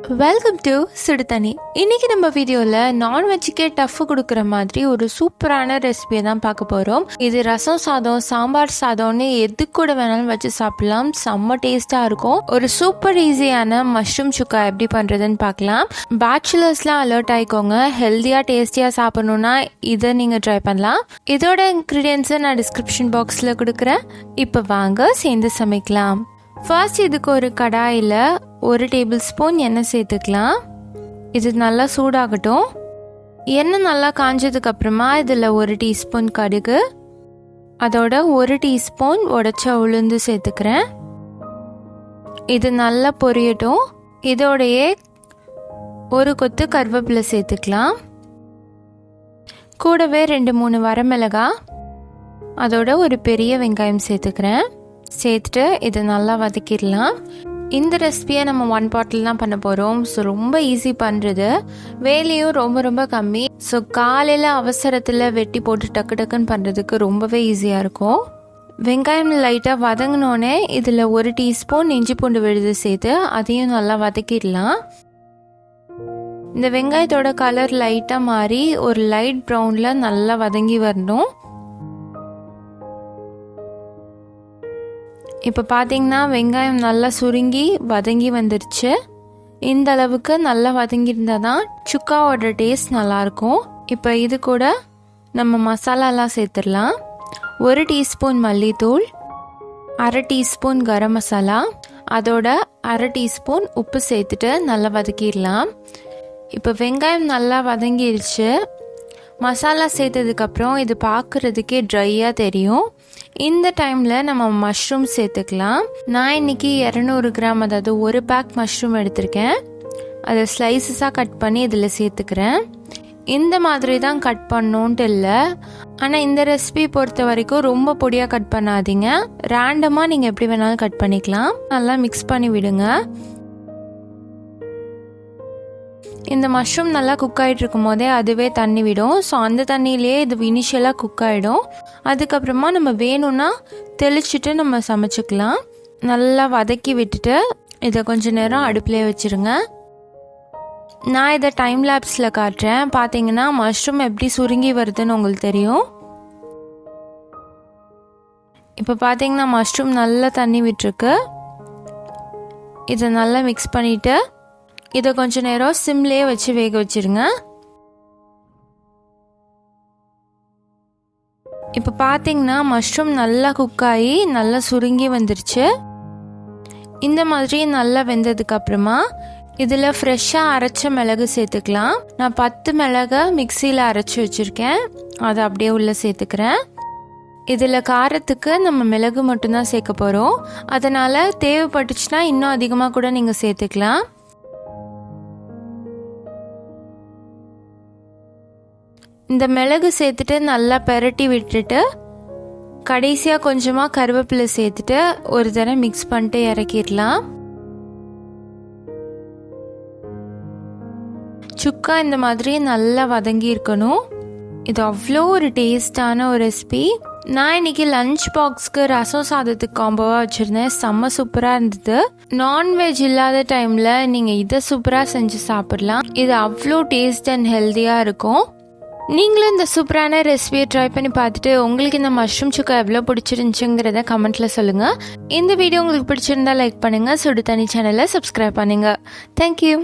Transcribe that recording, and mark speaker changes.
Speaker 1: Welcome to சுடுதண்ணி. இன்றைக்கி நம்ம வீடியோவில் நான்வெஜ்ஜுக்கே டஃப் கொடுக்குற மாதிரி ஒரு சூப்பரான ரெசிபியை தான் பார்க்க போகிறோம். இது ரசம் சாதம், சாம்பார் சாதம்னு எது கூட வேணாலும் வச்சு சாப்பிடலாம். செம்ம டேஸ்ட்டாக இருக்கும். ஒரு சூப்பர் ஈஸியான மஷ்ரூம் சுக்கா எப்படி பண்ணுறதுன்னு பார்க்கலாம். பேச்சுலர்ஸ்லாம் அலர்ட் ஆகிக்கோங்க. ஹெல்த்தியாக டேஸ்டியாக சாப்பிட்ணுன்னா இதை நீங்கள் ட்ரை பண்ணலாம். இதோட இன்க்ரீடியன்ஸை நான் டிஸ்கிரிப்ஷன் பாக்ஸில் கொடுக்குறேன். இப்போ வாங்க சேர்ந்து சமைக்கலாம். ஃபர்ஸ்ட் இதுக்கு ஒரு கடாயில் 1 டேபிள் ஸ்பூன் எண்ணெய் சேர்த்துக்கலாம். இது நல்லா சூடாகட்டும். எண்ணெய் நல்லா காஞ்சதுக்கு அப்புறமா இதில் 1 டீஸ்பூன் கடுகு, அதோட 1 டீஸ்பூன் உடைச்ச உளுந்து சேர்த்துக்கிறேன். இது நல்லா பொரியட்டும். இதோடையே 1 கொத்து கருவேப்பிலை சேர்த்துக்கலாம். கூடவே 2-3 வரமிளகாய், அதோட ஒரு பெரிய வெங்காயம் சேர்த்துக்கிறேன். சேர்த்துட்டு இதை நல்லா வதக்கிடலாம். இந்த ரெசிபியை நம்ம 1 பாட்டில் தான் பண்ண போகிறோம். ஸோ ரொம்ப ஈஸி பண்ணுறது, வேலையும் ரொம்ப கம்மி. ஸோ காலையில் அவசரத்தில் வெட்டி போட்டு டக்கு டக்குன்னு பண்ணுறதுக்கு ரொம்பவே ஈஸியாக இருக்கும். வெங்காயம் லைட்டாக வதங்கினோடனே இதில் 1 டீஸ்பூன் இஞ்சி பூண்டு விழுது சேர்த்து அதையும் நல்லா வதக்கிடலாம். இந்த வெங்காயத்தோட கலர் லைட்டாக மாறி ஒரு லைட் ப்ரௌனில் நல்லா வதங்கி வரணும். இப்போ பார்த்தீங்கன்னா வெங்காயம் நல்லா சுருங்கி வதங்கி வந்துருச்சு. இந்த அளவுக்கு நல்லா வதங்கியிருந்தால் தான் சுக்காவோட டேஸ்ட் நல்லாயிருக்கும். இப்போ இது கூட நம்ம மசாலாலாம் சேர்த்துடலாம். 1 டீஸ்பூன் மல்லித்தூள், 1/2 டீஸ்பூன் கரம் மசாலா, அதோட 1/2 டீஸ்பூன் உப்பு சேர்த்துட்டு நல்லா வதக்கிடலாம். இப்போ வெங்காயம் நல்லா வதங்கிடுச்சு. மசாலா சேர்த்ததுக்கப்புறம் இது பார்க்குறதுக்கே ட்ரையாக தெரியும். இந்த டைமில் நம்ம மஷ்ரூம் சேர்த்துக்கலாம். நான் இன்னைக்கு 200 கிராம், அதாவது 1 பேக் மஷ்ரூம் எடுத்திருக்கேன். அதை ஸ்லைசஸாக கட் பண்ணி இதில் சேர்த்துக்கிறேன். இந்த மாதிரி தான் கட் பண்ணோன்ட்டு இல்லை, ஆனால் இந்த ரெசிபி பொறுத்த வரைக்கும் ரொம்ப பொடியாக கட் பண்ணாதீங்க. ரேண்டமாக நீங்கள் எப்படி வேணாலும் கட் பண்ணிக்கலாம். நல்லா மிக்ஸ் பண்ணி விடுங்க. இந்த மஷ்ரூம் நல்லா குக் ஆகிட்டு இருக்கும் போதே அதுவே தண்ணி விடும். ஸோ அந்த தண்ணியிலேயே இது இனிஷியலாக குக் ஆகிடும். அதுக்கப்புறமா நம்ம வேணும்னா தெளிச்சுட்டு நம்ம சமைச்சிக்கலாம். நல்லா வதக்கி விட்டுட்டு இதை கொஞ்சம் நேரம் அடுப்பிலே வச்சுருங்க. நான் இதை டைம் லேப்ஸில் காட்டுறேன். பார்த்தீங்கன்னா மஷ்ரூம் எப்படி சுருங்கி வருதுன்னு உங்களுக்கு தெரியும். இப்போ பார்த்தீங்கன்னா மஷ்ரூம் நல்லா தண்ணி விட்டுருக்கு. இதை நல்லா மிக்ஸ் பண்ணிவிட்டு இதை கொஞ்ச நேரம் சிம்லேயே வச்சு வேக வச்சிருங்க. இப்போ பார்த்தீங்கன்னா மஷ்ரூம் நல்லா குக் ஆகி நல்லா சுருங்கி வந்துருச்சு. இந்த மாதிரி நல்லா வெந்ததுக்கு அப்புறமா இதில் ஃப்ரெஷ்ஷாக அரைச்ச மிளகு சேர்த்துக்கலாம். நான் 10 மிளகை மிக்சியில் அரைச்சி வச்சுருக்கேன். அதை அப்படியே உள்ளே சேர்த்துக்கிறேன். இதில் காரத்துக்கு நம்ம மிளகு மட்டும்தான் சேர்க்க போகிறோம். அதனால் தேவைப்பட்டுச்சுன்னா இன்னும் அதிகமாக கூட நீங்கள் சேர்த்துக்கலாம். இந்த மிளகு சேர்த்துட்டு நல்லா பெரட்டி விட்டுட்டு கடைசியாக கொஞ்சமாக கருவேப்பிலை சேர்த்துட்டு ஒரு தடவை மிக்ஸ் பண்ணிட்டு இறக்கிடலாம். சுக்கா இந்த மாதிரி நல்லா வதங்கி இருக்கணும். இது அவ்வளோ ஒரு டேஸ்டான ஒரு ரெசிபி. நான் இன்னைக்கு லஞ்ச் பாக்ஸ்க்கு ரசம் சாதத்துக்கு காம்போவாக வச்சுருந்தேன். செம்ம சூப்பராக இருந்தது. நான்வெஜ் இல்லாத டைமில் நீங்கள் இதை சூப்பராக செஞ்சு சாப்பிடலாம். இது அவ்வளோ டேஸ்ட் அண்ட் ஹெல்த்தியாக இருக்கும். நீங்களும் இந்த சூப்பரான ரெசிபியை ட்ரை பண்ணி பார்த்துட்டு உங்களுக்கு இந்த மஷ்ரூம் சுக்கா எவ்வளோ பிடிச்சிருந்துச்சுங்கிறத கமெண்ட்டில் சொல்லுங்கள். இந்த வீடியோ உங்களுக்கு பிடிச்சிருந்தா லைக் பண்ணுங்கள். சுடுதண்ணி சேனலை சப்ஸ்கிரைப் பண்ணுங்கள். தேங்க்யூ.